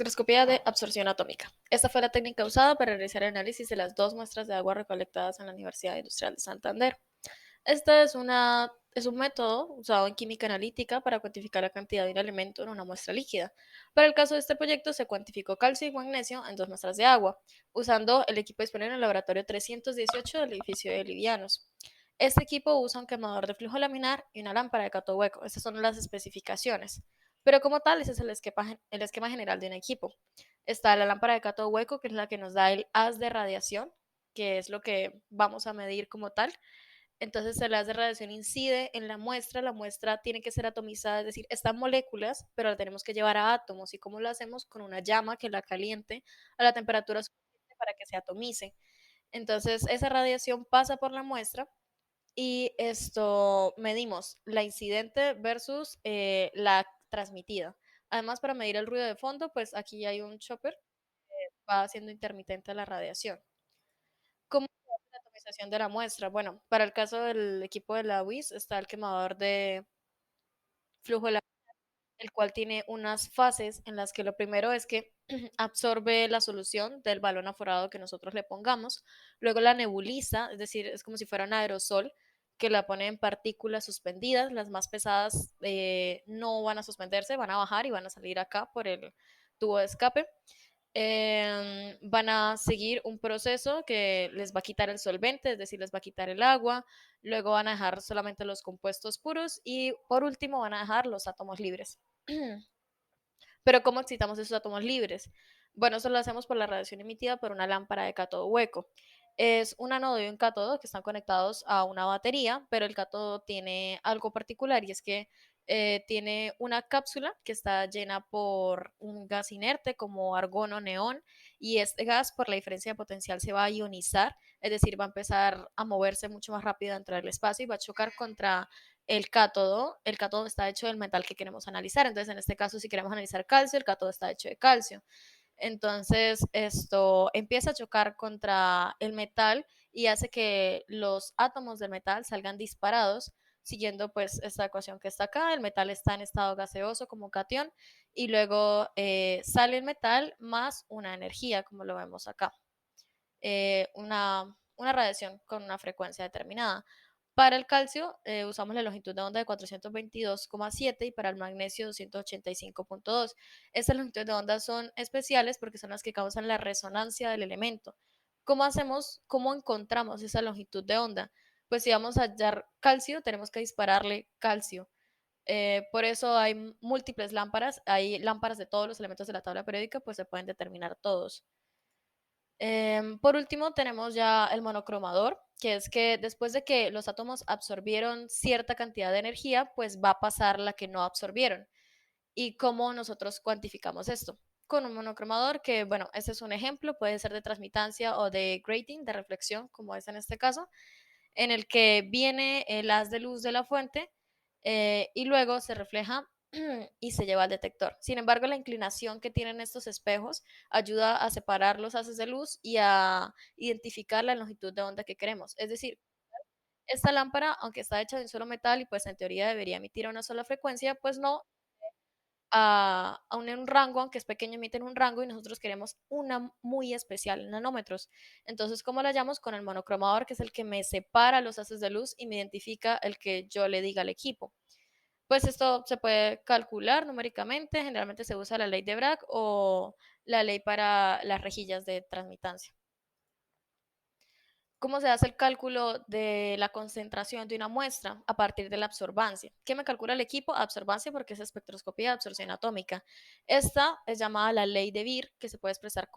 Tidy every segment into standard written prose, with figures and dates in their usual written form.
Espectroscopía de absorción atómica. Esta fue la técnica usada para realizar el análisis de las dos muestras de agua recolectadas en la Universidad Industrial de Santander. Este es un método usado en química analítica para cuantificar la cantidad de un elemento en una muestra líquida. Para el caso de este proyecto, se cuantificó calcio y magnesio en dos muestras de agua, usando el equipo disponible en el laboratorio 318 del edificio de Livianos. Este equipo usa un quemador de flujo laminar y una lámpara de cátodo hueco. Estas son las especificaciones. Pero como tal, ese es el esquema general de un equipo. Está la lámpara de cátodo hueco, que es la que nos da el haz de radiación, que es lo que vamos a medir como tal. Entonces el haz de radiación incide en la muestra tiene que ser atomizada, es decir, están moléculas, pero la tenemos que llevar a átomos. ¿Y cómo lo hacemos? Con una llama que la caliente a la temperatura suficiente para que se atomice. Entonces esa radiación pasa por la muestra y esto medimos la incidente versus la transmitida. Además, para medir el ruido de fondo, pues aquí hay un chopper que va haciendo intermitente la radiación. ¿Cómo se hace la atomización de la muestra? Bueno, para el caso del equipo de la UIS está el quemador de flujo de la el cual tiene unas fases en las que lo primero es que absorbe la solución del balón aforado que nosotros le pongamos, luego la nebuliza, es decir, es como si fuera un aerosol que la pone en partículas suspendidas, las más pesadas no van a suspenderse, van a bajar y van a salir acá por el tubo de escape. Van a seguir un proceso que les va a quitar el solvente, es decir, les va a quitar el agua, luego van a dejar solamente los compuestos puros y por último van a dejar los átomos libres. Pero ¿cómo excitamos esos átomos libres? Bueno, eso lo hacemos por la radiación emitida por una lámpara de cátodo hueco. Es un ánodo y un cátodo que están conectados a una batería, pero el cátodo tiene algo particular y es que tiene una cápsula que está llena por un gas inerte como argono neón y este gas por la diferencia de potencial se va a ionizar, es decir, va a empezar a moverse mucho más rápido dentro del espacio y va a chocar contra el cátodo está hecho del metal que queremos analizar. Entonces, en este caso, si queremos analizar calcio, el cátodo está hecho de calcio. Entonces, esto empieza a chocar contra el metal y hace que los átomos del metal salgan disparados, siguiendo pues esta ecuación que está acá. El metal está en estado gaseoso como catión y luego sale el metal más una energía, como lo vemos acá, una radiación con una frecuencia determinada. Para el calcio usamos la longitud de onda de 422,7 y para el magnesio 285,2. Estas longitudes de onda son especiales porque son las que causan la resonancia del elemento. ¿Cómo hacemos, cómo encontramos esa longitud de onda? Pues si vamos a hallar calcio, tenemos que dispararle calcio. Por eso hay múltiples lámparas, hay lámparas de todos los elementos de la tabla periódica, pues se pueden determinar todos. Por último, tenemos ya el monocromador, que es que después de que los átomos absorbieron cierta cantidad de energía, pues va a pasar la que no absorbieron. ¿Y cómo nosotros cuantificamos esto? Con un monocromador que, bueno, este es un ejemplo, puede ser de transmitancia o de grating, de reflexión, como es en este caso, en el que viene el haz de luz de la fuente y luego se refleja y se lleva al detector. Sin embargo, la inclinación que tienen estos espejos ayuda a separar los haces de luz y a identificar la longitud de onda que queremos. Es decir, esta lámpara, aunque está hecha de un solo metal y pues en teoría debería emitir a una sola frecuencia, pues no, a un rango, aunque es pequeño, emiten un rango y nosotros queremos una muy especial en nanómetros. Entonces, ¿cómo la llamo? Con el monocromador, que es el que me separa los haces de luz y me identifica el que yo le diga al equipo. Pues esto se puede calcular numéricamente, generalmente se usa la ley de Bragg o la ley para las rejillas de transmitancia. ¿Cómo se hace el cálculo de la concentración de una muestra? A partir de la absorbancia. ¿Qué me calcula el equipo? Absorbancia porque es espectroscopía de absorción atómica. Esta es llamada la ley de Beer, que se puede expresar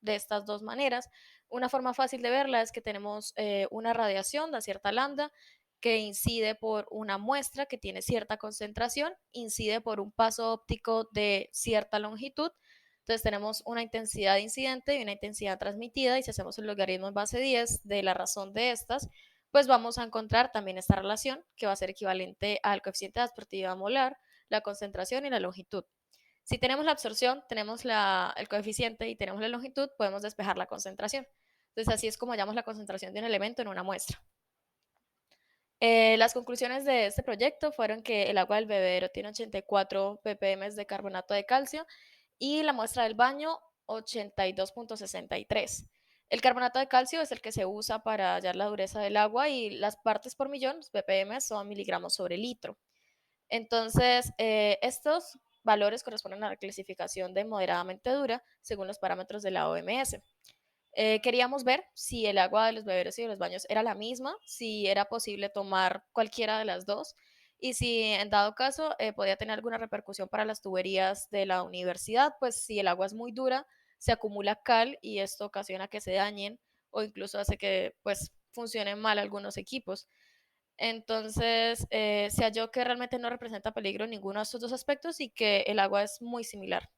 de estas dos maneras. Una forma fácil de verla es que tenemos una radiación de cierta lambda que incide por una muestra que tiene cierta concentración, incide por un paso óptico de cierta longitud. Entonces tenemos una intensidad incidente y una intensidad transmitida y si hacemos el logaritmo en base 10 de la razón de estas, pues vamos a encontrar también esta relación que va a ser equivalente al coeficiente de absortividad molar, la concentración y la longitud. Si tenemos la absorción, tenemos el coeficiente y tenemos la longitud, podemos despejar la concentración. Entonces así es como hallamos la concentración de un elemento en una muestra. Las conclusiones de este proyecto fueron que el agua del bebedero tiene 84 ppm de carbonato de calcio y la muestra del baño 82,63. El carbonato de calcio es el que se usa para hallar la dureza del agua y las partes por millón, los ppm, son miligramos sobre litro. Entonces, estos valores corresponden a la clasificación de moderadamente dura según los parámetros de la OMS. Queríamos ver si el agua de los bebederos y de los baños era la misma, si era posible tomar cualquiera de las dos y si en dado caso podía tener alguna repercusión para las tuberías de la universidad, pues si el agua es muy dura, se acumula cal y esto ocasiona que se dañen o incluso hace que pues funcionen mal algunos equipos. Entonces, se halló que realmente no representa peligro en ninguno de estos dos aspectos y que el agua es muy similar.